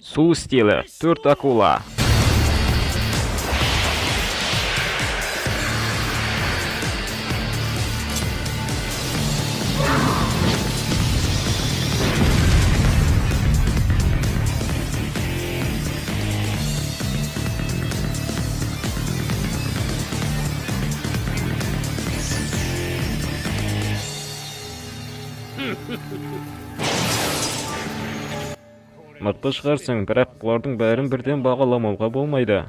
Су стилі 4 акула. Мықты шығарсың, бірақ бұлардың бәрін бірден бағаламауға болмайды.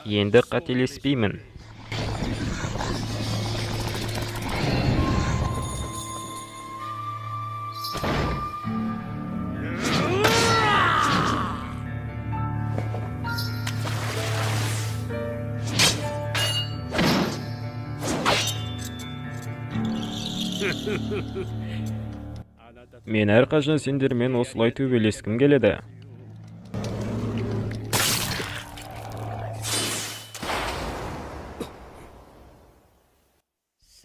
Енді қателеспеймін. Мен әрқашан сендермен осылай төбелескім келеді.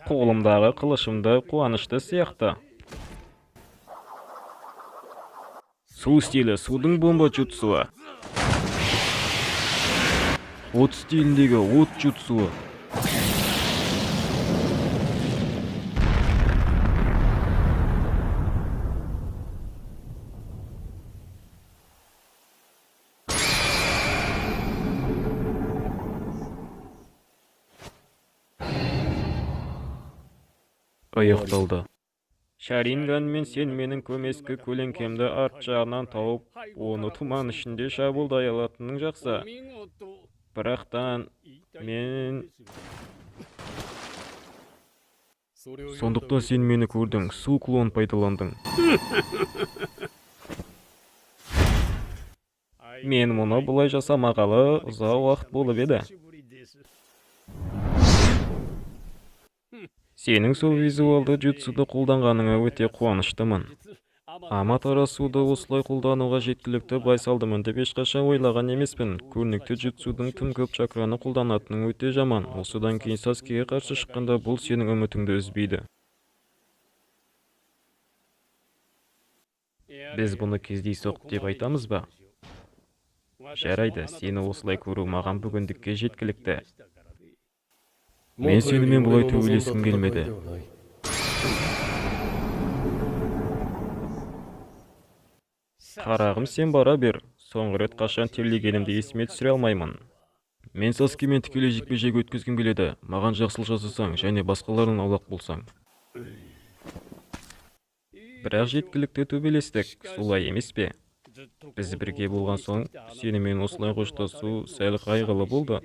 Қолымдағы қылышымды қуанышты сияқты. Су стилі судың бомба jutsuы. От стиліндегі от jutsuы. Аяқталды. Шаринганмен сен менің көмескі көлеңкемді арт жағынан тауып, оны тұман ішінде шабуылдай алатының жақсы. Бірақтан мен... Сондықтан сен мені көрдің, су клон пайдаландың. Мен мұны бұлай жасамағалы ұзақ уақыт болып еді. Сенің сол визуалды jutsuды қолданғаныңа өте қуаныштымын. Аматара суды осылай қолдануға жеткілікті байсалдымын деп ешқашан ойлаған емеспін. Көрнекті jutsuдің тым көп чакраны қолданатының өте жаман. Осыдан кейін Саскеге қарсы шыққанда бұл сенің үмітіңді үзбейді. Біз бұны кездейсоқ деп айтамыз ба? Жарайды, сені осылай көру маған бүгіндікке жеткілікті. Мен сенімен бұлай төбелескім келмеді. Қарағым, сен бара бер. Соңғы рет қашан терлегенімді есіме түсіре алмаймын. Мен Саскемен тікелей жекпе-жек өткізгім келеді. Маған жақсылық жасасаң және басқалардан аулақ болсаң. Бірақ жеткілікті төбелестік, солай емес пе? Біз бірге болған соң, сенімен осылай қоштасу сәл қайғылы болды.